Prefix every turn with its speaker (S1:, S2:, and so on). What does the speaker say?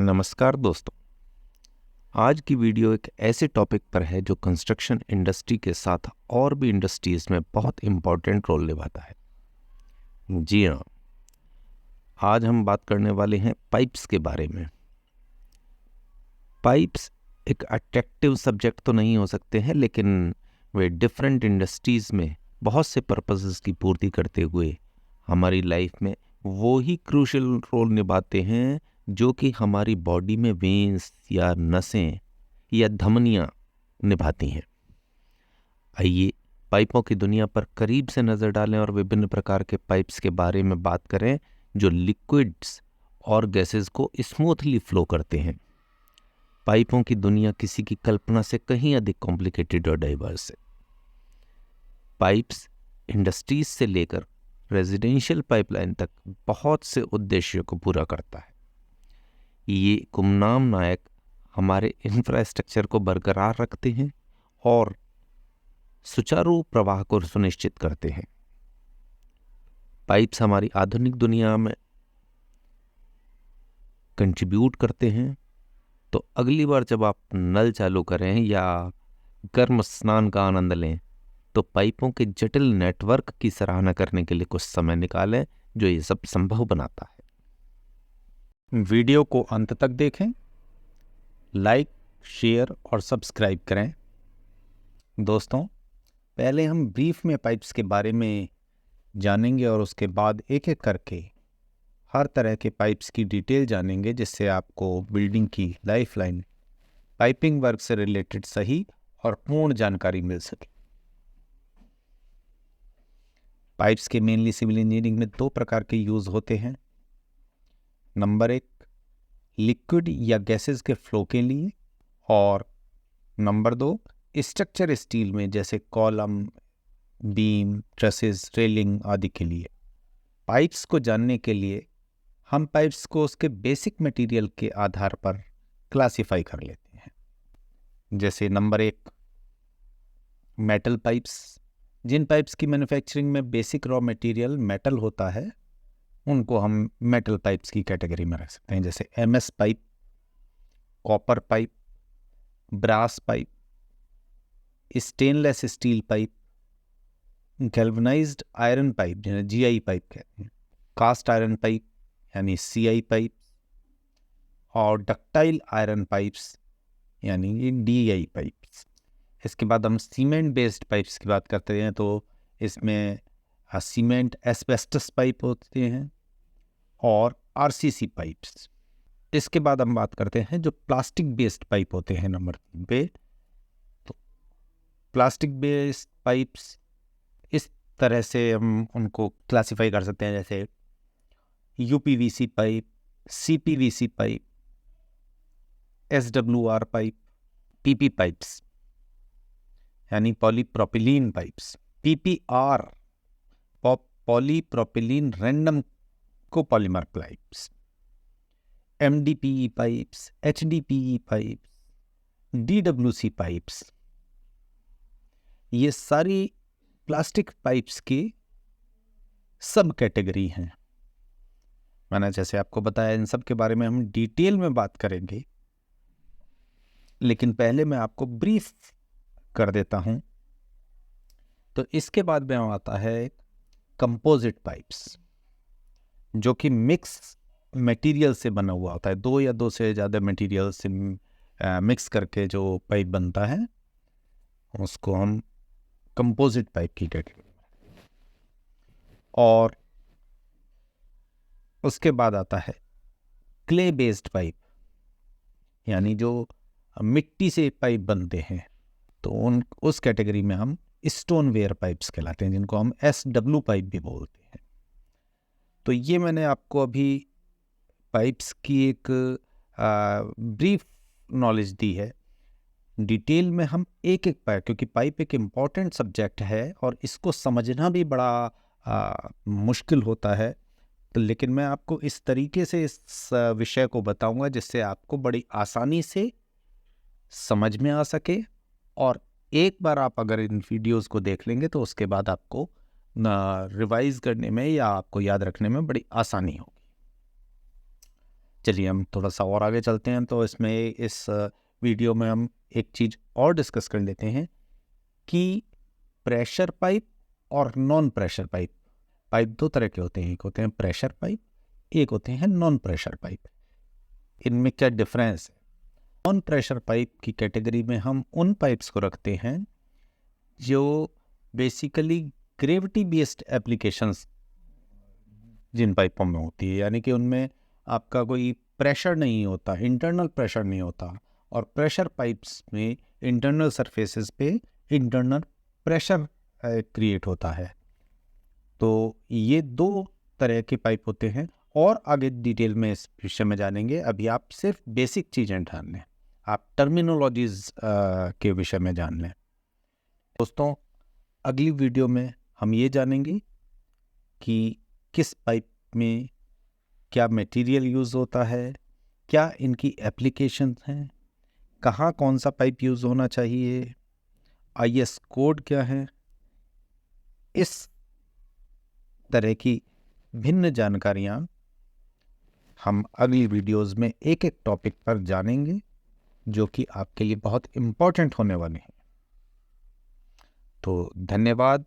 S1: नमस्कार दोस्तों। आज की वीडियो एक ऐसे टॉपिक पर है जो कंस्ट्रक्शन इंडस्ट्री के साथ और भी इंडस्ट्रीज में बहुत इम्पोर्टेंट रोल निभाता है। जी हाँ, आज हम बात करने वाले हैं पाइप्स के बारे में। पाइप्स एक अट्रैक्टिव सब्जेक्ट तो नहीं हो सकते हैं, लेकिन वे डिफरेंट इंडस्ट्रीज में बहुत से पर्पसेस की पूर्ति करते हुए हमारी लाइफ में वो ही क्रूशियल रोल निभाते हैं जो कि हमारी बॉडी में वेन्स या नसें या धमनियाँ निभाती हैं। आइए पाइपों की दुनिया पर करीब से नज़र डालें और विभिन्न प्रकार के पाइप्स के बारे में बात करें जो लिक्विड्स और गैसेस को स्मूथली फ्लो करते हैं। पाइपों की दुनिया किसी की कल्पना से कहीं अधिक कॉम्प्लिकेटेड और डाइवर्स है। पाइप्स इंडस्ट्रीज से लेकर रेजिडेंशियल पाइपलाइन तक बहुत से उद्देश्यों को पूरा करता है। ये गुमनाम नायक हमारे इंफ्रास्ट्रक्चर को बरकरार रखते हैं और सुचारू प्रवाह को सुनिश्चित करते हैं। पाइप्स हमारी आधुनिक दुनिया में कंट्रीब्यूट करते हैं। तो अगली बार जब आप नल चालू करें या गर्म स्नान का आनंद लें तो पाइपों के जटिल नेटवर्क की सराहना करने के लिए कुछ समय निकालें जो ये सब संभव बनाता है।
S2: वीडियो को अंत तक देखें, लाइक, शेयर और सब्सक्राइब करें। दोस्तों, पहले हम ब्रीफ में पाइप्स के बारे में जानेंगे और उसके बाद एक एक करके हर तरह के पाइप्स की डिटेल जानेंगे, जिससे आपको बिल्डिंग की लाइफलाइन पाइपिंग वर्क से रिलेटेड सही और पूर्ण जानकारी मिल सके। पाइप्स के मेनली सिविल इंजीनियरिंग में दो प्रकार के यूज़ होते हैं। नंबर 1, लिक्विड या गैसेस के फ्लो के लिए, और नंबर 2, स्ट्रक्चर स्टील में जैसे कॉलम, बीम, ट्रसेस, रेलिंग आदि के लिए। पाइप्स को जानने के लिए हम पाइप्स को उसके बेसिक मटेरियल के आधार पर क्लासिफाई कर लेते हैं। जैसे नंबर 1, मेटल पाइप्स। जिन पाइप्स की मैन्युफैक्चरिंग में बेसिक रॉ मटेरियल मेटल होता है उनको हम मेटल पाइप्स की कैटेगरी में रख सकते हैं, जैसे MS pipe, copper pipe, brass pipe, stainless steel pipe, galvanized iron pipe जिन्हें जीआई पाइप कहते हैं, कास्ट आयरन पाइप यानी सीआई पाइप, और डक्टाइल आयरन पाइप्स यानी डीआई पाइप्स। इसके बाद हम सीमेंट बेस्ड पाइप्स की बात करते हैं तो इसमें सीमेंट एस्बेस्टस पाइप होते हैं और आरसीसी पाइप्स। इसके बाद हम बात करते हैं जो प्लास्टिक बेस्ड पाइप होते हैं नंबर 3 पे। तो प्लास्टिक बेस्ड पाइप्स इस तरह से हम उनको क्लासिफाई कर सकते हैं, जैसे UPVC pipe, CPVC pipe, SWR pipe, PP pipes यानी polypropylene pipes, PPR polypropylene random copolymer pipes, MDPE pipes, HDPE pipes, DWC pipes. ये सारी प्लास्टिक पाइप्स की सब कैटेगरी हैं। मैंने जैसे आपको बताया, इन सब के बारे में हम डिटेल में बात करेंगे, लेकिन पहले मैं आपको ब्रीफ कर देता हूं। तो इसके बाद में आता है कंपोजिट पाइप्स, जो कि मिक्स मटेरियल से बना हुआ होता है। दो या दो से ज़्यादा मटेरियल से मिक्स करके जो पाइप बनता है उसको हम कंपोजिट पाइप की कैटेगरी में। और उसके बाद आता है क्ले बेस्ड पाइप, यानी जो मिट्टी से पाइप बनते हैं, तो उस कैटेगरी में हम स्टोन वेयर पाइप्स कहलाते हैं, जिनको हम एसडब्ल्यू पाइप भी बोलते हैं। तो ये मैंने आपको अभी पाइप्स की एक ब्रीफ नॉलेज दी है। डिटेल में हम एक एक पाइप, क्योंकि पाइप एक इम्पॉर्टेंट सब्जेक्ट है और इसको समझना भी बड़ा मुश्किल होता है, तो लेकिन मैं आपको इस तरीके से इस विषय को बताऊंगा जिससे आपको बड़ी आसानी से समझ में आ सके, और एक बार आप अगर इन वीडियोस को देख लेंगे तो उसके बाद आपको रिवाइज करने में या आपको याद रखने में बड़ी आसानी होगी। चलिए हम थोड़ा सा और आगे चलते हैं। तो इसमें इस वीडियो में हम एक चीज़ और डिस्कस कर लेते हैं कि प्रेशर पाइप और नॉन प्रेशर पाइप, पाइप दो तरह के होते हैं, एक होते हैं प्रेशर पाइप, एक होते हैं नॉन प्रेशर पाइप। इनमें क्या डिफरेंस है? नॉन प्रेशर पाइप की कैटेगरी में हम उन पाइप्स को रखते हैं जो बेसिकली ग्रेविटी बेस्ड एप्लीकेशंस जिन पाइपों में होती है, यानी कि उनमें आपका कोई प्रेशर नहीं होता, इंटरनल प्रेशर नहीं होता, और प्रेशर पाइप्स में इंटरनल सरफेसेस पे इंटरनल प्रेशर क्रिएट होता है। तो ये दो तरह के पाइप होते हैं, और आगे डिटेल में इस विषय में जानेंगे। अभी आप सिर्फ बेसिक चीज़ें जान लें, आप टर्मिनोलॉजीज के विषय में जान लें। दोस्तों, अगली वीडियो में हम ये जानेंगे कि किस पाइप में क्या मटेरियल यूज़ होता है, क्या इनकी एप्लीकेशंस हैं, कहाँ कौन सा पाइप यूज़ होना चाहिए, IS कोड क्या है। इस तरह की भिन्न जानकारियाँ हम अगली वीडियोस में एक एक टॉपिक पर जानेंगे, जो कि आपके लिए बहुत इम्पोर्टेंट होने वाले हैं। तो धन्यवाद।